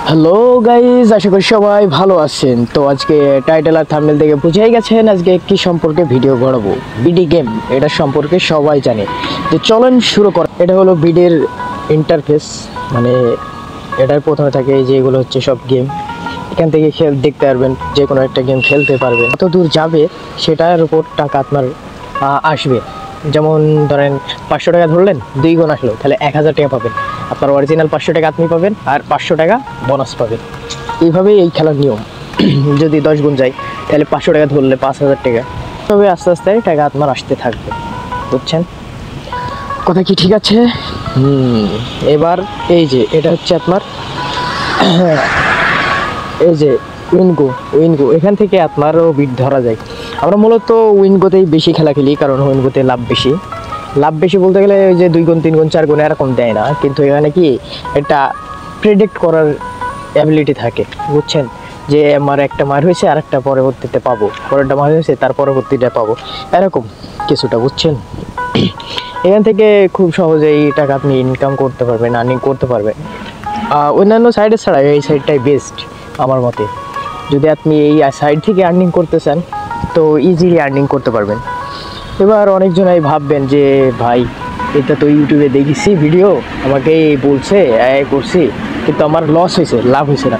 Hello guys, আশা করি সবাই ভালো আছেন। তো আজকে টাইটেল আর থাম্বনেল থেকে বুঝেই গেছেন আজকে কি সম্পর্কে ভিডিও বানাবো। বিডি গেম, এটা সম্পর্কে সবাই জানে। তো চলেন শুরু কর। এটা হলো বিডির ইন্টারফেস, মানে এটার প্রথমে থাকে এই যে এগুলো হচ্ছে সব গেম। এখান থেকে দেখতে পারবেন, যে কোনো একটা গেম খেলতে পারবেন। কত দূর যাবে সেটার উপর টাকা আপনার আসবে। যেমন ধরেন 500 টাকা ধরলেন, 2 গুণ আসলো, তাহলে 1000 টাকা পাবেন। আপনার অরিজিনাল 500 টাকা আপনি পাবেন, আর 500 টাকা বোনাস পাবেন। এইভাবেই এই খেলার নিয়ম। যদি 10 গুণ যায় তাহলে 500 টাকা ধরলে 5000 টাকা। তবে আস্তে আস্তে টাকা আপনার আসতে থাকবে, বুঝছেন কথা কি ঠিক আছে? এবার এই যে এটা হচ্ছে আপনার এই যে উইনগো এখান থেকে আপনারও বিট ধরা যায়। আমরা মূলত উইনগোতেই বেশি খেলা খেলি, কারণ উইনগোতে লাভ বেশি বলতে গেলে ওই যে 2 গুণ 3 গুণ 4 গুণ এরকম দেয় না, কিন্তু এখানে কি এটা প্রেডিক্ট করার অ্যাবিলিটি থাকে, বুঝছেন? যে আমার একটা মার হয়েছে আর একটা পরবর্তীতে পাবো, পরেরটা মার হয়েছে তার পরবর্তীটা পাবো, এরকম কিছুটা, বুঝছেন? এখান থেকে খুব সহজেই টাকা আপনি ইনকাম করতে পারবেন, আর্নিং করতে পারবেন। অন্যান্য সাইডের ছাড়া এই সাইডটাই বেস্ট আমার মতে। যদি আপনি এই সাইড থেকে আর্নিং করতে চান তো ইজিলি আর্নিং করতে পারবেন। এবার অনেকজনাই ভাববেন যে ভাই, এটা তো ইউটিউবে দেখেছি ভিডিও, আমাকে বলছে করছি, কিন্তু আমার লস হয়েছে, লাভ হয়েছে না।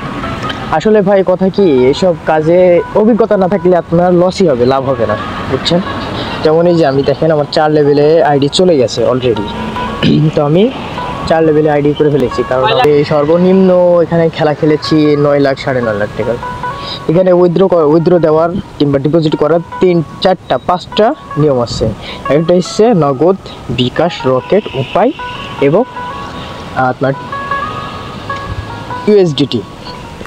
আসলে ভাই কথা কি, এসব কাজে অভিজ্ঞতা না থাকলে আপনার লসই হবে, লাভ হবে না, বুঝছেন? যেমন এই যে আমি দেখেন আমার 4 লেভেলে আইডি চলে গেছে অলরেডি। তো আমি 4 লেভেলে আইডি করে ফেলেছি, কারণ আমি সর্বনিম্ন এখানে খেলা খেলেছি 9 লাখ 9.5 লাখ টাকা। এখানে উইথড্র দেওয়ার কিংবা ডিপোজিট করার 5টা নিয়ম আছে। একটা হচ্ছে নগদ, বিকাশ, রকেট, উপায় এবং আপনার ইউএসডিটি।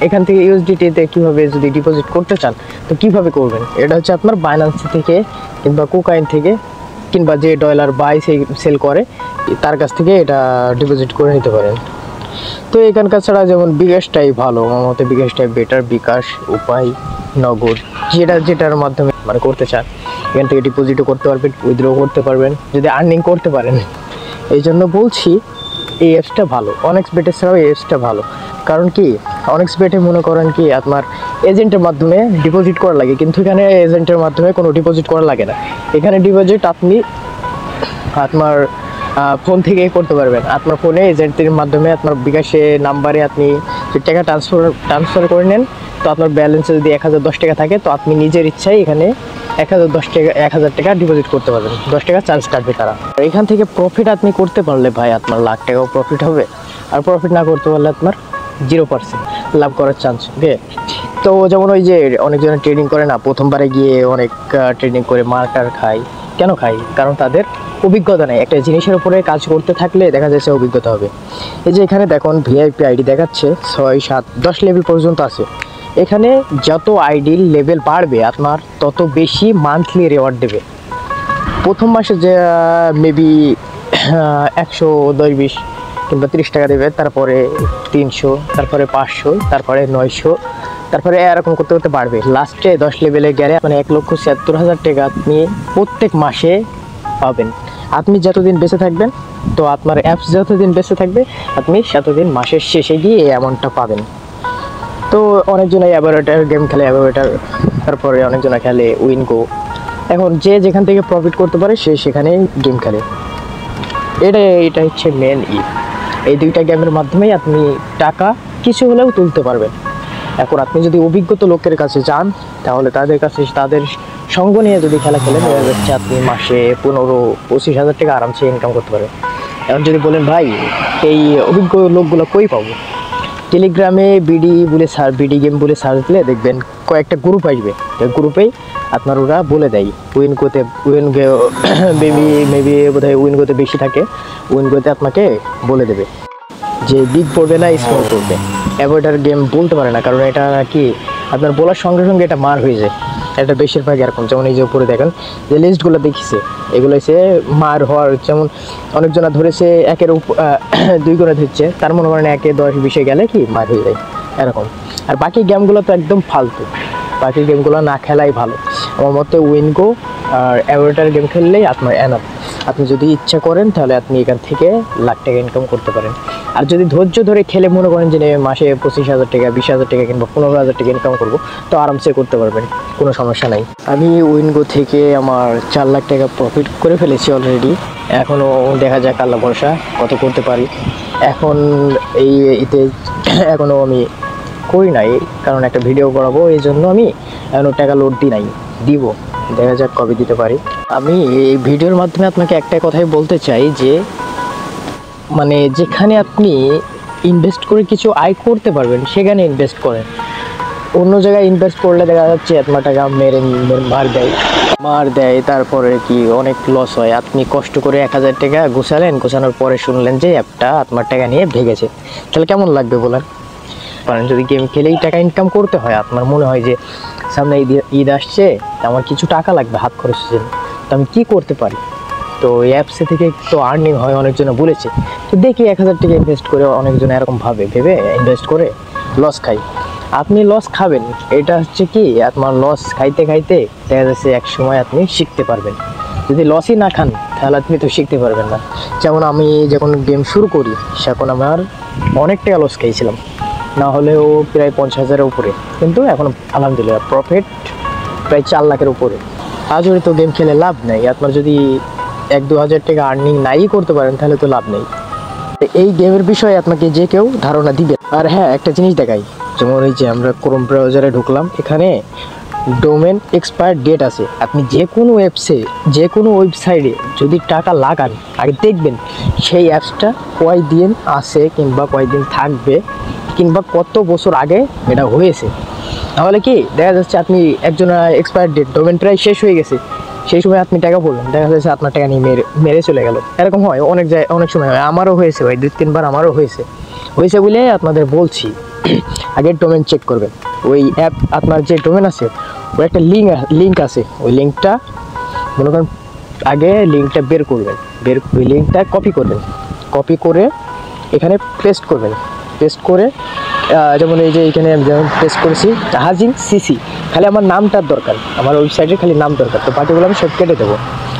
এখান থেকে ইউএসডিটিতে কীভাবে যদি ডিপোজিট করতে চান তো কীভাবে করবেন, এটা হচ্ছে আপনার বাইন্যান্স থেকে কিংবা কোকাইন থেকে কিংবা যে ডলার বাই সেল করে তার কাছ থেকে এটা ডিপোজিট করে নিতে পারেন। তো এখানকার ছাড়া যেমন বিকাশটাই ভালো, আমার মতে বিকাশটাই বেটার। বিকাশ, উপায়, নগদ, যেটার মাধ্যমে মানে করতে চান এখান থেকে ডিপোজিটও করতে পারবেন, উইথড্র করতে পারবেন, যদি আর্নিং করতে পারেন। এই জন্য বলছি এই অ্যাপসটা ভালো। অনেক্স বেটের ছাড়াও এই অ্যাপসটা ভালো, কারণ কি অনেক্স বেটে মনে করেন কি আপনার এজেন্টের মাধ্যমে ডিপোজিট করা লাগে, কিন্তু এখানে এজেন্টের মাধ্যমে কোনো ডিপোজিট করা লাগে না। এখানে ডিপোজিট আপনি আপনার ফোন থেকে করতে পারবেন। আপনার ফোনে এজেন্টের মাধ্যমে আপনার বিকাশে নাম্বারে আপনি টাকা ট্রান্সফার করে নেন। তো আপনার ব্যালেন্সে যদি 1010 টাকা থাকে তো আপনি নিজের ইচ্ছায় এখানে 1000 টাকা ডিপোজিট করতে পারবেন। 10 টাকা চার্জ কাটবে তারা। এখান থেকে প্রফিট আপনি করতে পারলে ভাই আপনার লাখ টাকাও প্রফিট হবে, আর প্রফিট না করতে পারলে আপনার 0% লাভ করার চান্স। ওকে, তো যেমন ওই যে অনেকজন ট্রেডিং করে না, প্রথমবারে গিয়ে অনেক ট্রেডিং করে মার্কার খায়। কেন খাই? কারণ তাদের অভিজ্ঞতা নেই। একটা জিনিসের উপরে কাজ করতে থাকলে দেখা যাচ্ছে অভিজ্ঞতা হবে। এই যে এখানে দেখুন ভিআইপি আইডি দেখাচ্ছে 6, 7, 10 লেভেল পর্যন্ত আছে। এখানে যত আইডির লেভেল বাড়বে আপনার তত বেশি মান্থলি রেওয়ার্ড দেবে। প্রথম মাসে যে মেবি 100, 10, 20 কিংবা 30 টাকা দেবে, তারপরে 300, তারপরে 500, তারপরে 900, তারপরে এরকম করতে করতে বাড়বে। লাস্টে 10 লেভেলে গেলে মানে 1,76,000 টাকা আপনি প্রত্যেক মাসে পাবেন। আপনি যতদিন বেঁচে থাকবেন, তো আপনার অ্যাপস যতদিন বেঁচে থাকবে আপনি ততদিন মাসের শেষে গিয়ে এই অ্যামাউন্টটা পাবেন। তো অনেকজন অ্যাভারেটার গেম খেলে, তারপরে অনেকজন খেলে উইনগো। এখন যে যেখান থেকে প্রফিট করতে পারে সে সেখানে গেম খেলে। এটা হচ্ছে মেন এই 2টা গেমের মাধ্যমেই আপনি টাকা কিছু হলেও তুলতে পারবেন। এখন আপনি যদি অভিজ্ঞতা লোকের কাছে যান তাহলে তাদের সঙ্গ নিয়ে যদি খেলা খেলেন, দেখা যাচ্ছে আপনি মাসে 15-25 হাজার টাকা আরামসে ইনকাম করতে পারবেন। এখন যদি বলেন ভাই এই অভিজ্ঞ লোকগুলো কই পাবো, টেলিগ্রামে বিডি গেম বলে সার্চ দিলে দেখবেন কয়েকটা গ্রুপ আসবে। এই গ্রুপেই আপনার ওরা বলে দেয় উইনগো মেবি বোধহয় উইনগোতে বেশি থাকে। উইনগোতে আপনাকে বলে দেবে যে বিগ পড়বে না স্মল পড়বে। অ্যাভয়েডার গেম বলতে পারে না, কারণ এটা কি আপনার বলার সঙ্গে সঙ্গে এটা মার হয়ে যায়। এটা বেশিরভাগ এরকম। যেমন এই যে উপরে দেখেন যে লিস্টগুলো দেখিছে, এগুলো হচ্ছে মার হওয়ার। যেমন অনেকজনা ধরেছে 2 করে ধরছে, তার মনে করেন 1, 10, 20 গেলে কি মার হয়ে যায় এরকম। আর বাকি গেমগুলো তো একদম ফালতু, বাকি গেমগুলো না খেলাই ভালো আমার মতে। উইনগো আর অ্যাভয়েডার গেম খেললেই আপনার এনাফ। আপনি যদি ইচ্ছা করেন তাহলে আপনি এখান থেকে লাখ টাকা ইনকাম করতে পারেন। আর যদি ধৈর্য ধরে খেলে মনে করেন যে মাসে 25,000 টাকা, 20,000 টাকা কিংবা 15,000 টাকা ইনকাম করবো, তো আরামসে করতে পারবেন, কোনো সমস্যা নাই। আমি উইনগো থেকে আমার 4 লাখ টাকা প্রফিট করে ফেলেছি অলরেডি। এখনও দেখা যাক আল্লাহ ভরসা কত করতে পারি। এখন এতে এখনও আমি করি নাই, কারণ একটা ভিডিও করাবো, এই জন্য আমি এখনও টাকা লোড দিই নাই, দিব, দেখা যাক কবে দিতে পারি। আমি এই ভিডিওর মাধ্যমে আপনাকে একটা কথাই বলতে চাই যে মানে যেখানে আপনি ইনভেস্ট করে কিছু আয় করতে পারবেন সেখানে ইনভেস্ট করেন। অন্য জায়গায় ইনভেস্ট করলে দেখা যাচ্ছে আপনার টাকা মার দেয়, তারপরে কি অনেক লস হয়। আপনি কষ্ট করে 1,000 টাকা গোছানোর পরে শুনলেন যে অ্যাপটা আপনার টাকা নিয়ে ভেগেছে, তাহলে কেমন লাগবে বলেন? কারণ যদি গেম খেলেই টাকা ইনকাম করতে হয়, আপনার মনে হয় যে সামনে ঈদ আসছে, আমার কিছু টাকা লাগবে হাত খরচের জন্য, তো আমি কী করতে পারি? তো এই অ্যাপসে থেকে তো আর্নিং হয়, অনেকজনে বলেছে। তো দেখি 1,000 টাকা ইনভেস্ট করে অনেকজন এরকম ভেবে ইনভেস্ট করে লস খাই। আপনি লস খাবেন, এটা হচ্ছে কি আপনার লস খাইতে খাইতে দেখা যাচ্ছে এক সময় আপনি শিখতে পারবেন। যদি লসই না খান তাহলে আপনি তো শিখতে পারবেন না। যেমন আমি যখন গেম শুরু করি তখন আমার অনেক টাকা লস খাইছিলাম, না হলেও প্রায় 50,000-এর উপরে, কিন্তু এখন আলহামদুলিল্লাহ প্রফিট প্রায় 4 লাখের উপরে। আজও তো গেম খেলে লাভ নেই, আপনার যদি 1-2 হাজার টাকা আর্নিং নাই করতে পারেন তাহলে তো লাভ নেই। এই গেমের বিষয়ে আপনাকে যে কেউ ধারণা দিবে। আর হ্যাঁ, একটা জিনিস দেখাই, যেমন এই যে আমরা ক্রোম ব্রাউজারে ঢুকলাম, এখানে ডোমেন এক্সপায়ার ডেট আছে। আপনি যে কোনো অ্যাপসে, যে কোনো ওয়েবসাইটে যদি টাকা লাগান, আগে দেখবেন সেই অ্যাপসটা কয়দিন আছে কিংবা কয়দিন থাকবে কিংবা কত বছর আগে এটা হয়েছে। তাহলে কি দেখা যাচ্ছে আপনি একজনের এক্সপায়ার ডেট ডোমেন প্রায় শেষ হয়ে গেছে, সেই সময় আপনি টাকা বললেন, দেখা যাচ্ছে আপনার টাকা নিয়ে মেরে চলে গেল। এরকম হয় অনেক সময় হয়, আমারও হয়েছে ভাই, 2-3 বার আমারও হয়েছে বলে আপনাদের বলছি। আগে ডোমেন চেক করবেন। ওই অ্যাপ আপনার যে ডোমেন আছে ওর একটা লিঙ্ক আছে, ওই লিঙ্কটা মনে করেন আগে লিঙ্কটা বের করবেন, ওই লিঙ্কটা কপি করে এখানে পেস্ট করবেন। পেস্ট করে যেমন এই যে এখানে আমি যেমন পেস্ট করেছি জাহাজিং সিসি, খালি আমার নামটার দরকার, আমার ওয়েবসাইটের খালি নাম দরকার, তো বাকিগুলো আমি সব কেটে দেবো।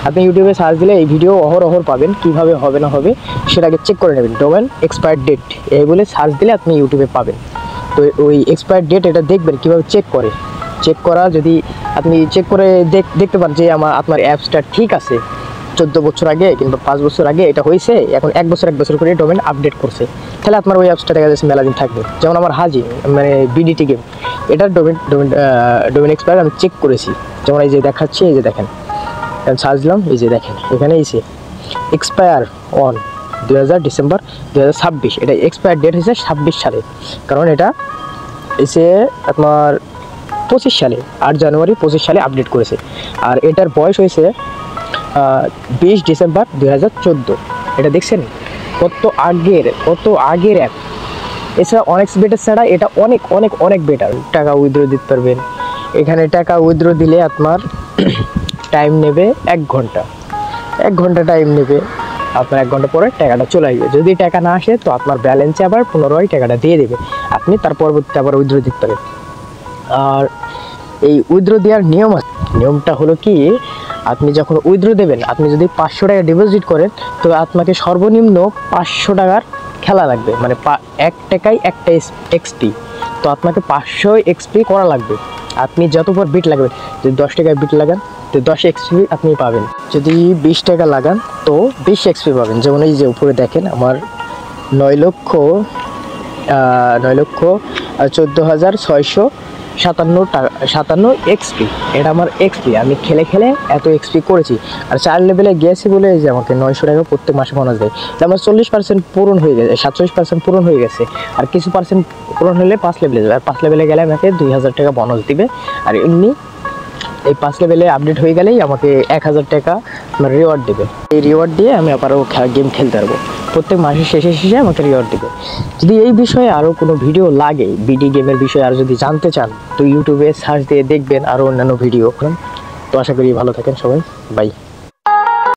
আপনি ইউটিউবে সার্চ দিলে এই ভিডিও অহরহ পাবেন, কীভাবে হবে না হবে সেটাকে চেক করে নেবেন। ডোমেন এক্সপায়ার ডেট এই বলে সার্চ দিলে আপনি ইউটিউবে পাবেন। তো ওই এক্সপায়ার ডেট এটা দেখবেন কীভাবে চেক করা। যদি আপনি চেক করে দেখতে পান যে আপনার অ্যাপসটা ঠিক আছে, 14 বছর আগে কিংবা 5 বছর আগে এটা হয়েছে, এখন 1 বছর করে ডোমেন আপডেট করছে, তাহলে আপনার ওই অ্যাপসটা দেখা যাচ্ছে মেলা দিন থাকবে। যেমন আমার হাজি মানে বিডিটি গেম, এটার ডোমেন এক্সপায়ার আমি চেক করেছি, যেমন এই যে দেখাচ্ছি, এই যে দেখেন সার্চ দিলাম, এই যে দেখেন এখানে এসে এক্সপায়ার অন 2000 ডিসেম্বর 2026, এটা এক্সপায়ার ডেট হয়েছে 26 সালে, কারণ এটা এসে আপনার 25 সালে 8 জানুয়ারি 25 সালে আপডেট করেছে। আর এটার বয়স হয়েছে 20 ডিসেম্বর 2014। এটা দেখছেন কত আগের অ্যাপ। এছাড়া অনেক বেটার ছাড়া এটা অনেক বেটার। টাকা উইথড্র দিতে পারবেন। এখানে টাকা উইথড্র দিলে আপনার টাইম নেবে 1 ঘন্টা, 1 ঘন্টা টাইম নেবে, আপনার 1 ঘন্টা পরে টাকাটা চলে আসবে। যদি টাকা না আসে তো আপনার ব্যালেন্সে আবার পুনরায় টাকাটা দিয়ে দেবে, আপনি তার পরবর্তীতে আবার উইথড্র দিতে পারেন। আর এই উইথড্র দেওয়ার নিয়মটা হলো কি, আপনি যখন উইথড্র দেবেন, আপনি যদি 500 টাকা ডিপোজিট করেন তো আপনাকে সর্বনিম্ন 500 টাকার খেলা লাগবে, মানে 1 টাকায় 1টা এক্সপি, তো আপনাকে 500 এক্সপি করা লাগবে। আপনি যতবার বিট লাগাবেন, যদি 10 টাকায় বিট লাগান তো 10 এক্সপি আপনি পাবেন, যদি 20 টাকা লাগান তো 20 এক্সপি পাবেন। যেমন এই যে উপরে দেখেন আমার 9,14,657 এক্সপি, এটা আমার এক্সপি, আমি খেলে এত এক্সপি করেছি। আর 4 লেভেলে গিয়েছি বলে যে আমাকে 900 টাকা প্রত্যেক মাসে বোনাস দেয়। আমার 40% পূরণ হয়ে গেছে, 47% পূরণ হয়ে গেছে, আর কিছু পার্সেন্ট পূরণ হলে 5 লেভেলে যাবে, আর 5 লেভেলে গেলে আমাকে 2000 টাকা বোনাস দিবে। আর এমনি এই 5 লেভেলে আপডেট হয়ে গেলেই আমাকে 1000 টাকা আমার রিওয়ার্ড দেবে। এই রিওয়ার্ড দিয়ে আমি আবারও গেম খেলতে পারবো, প্রত্যেক মাসের শেষে আমাকে রিওয়ার্ড দেবে। যদি এই বিষয়ে আরও কোনো ভিডিও লাগে, বিডি গেমের বিষয়ে আর যদি জানতে চান তো ইউটিউবে সার্চ দিয়ে দেখবেন আরও অন্যান্য ভিডিও। তো আশা করি ভালো থাকেন সবাই, বাই।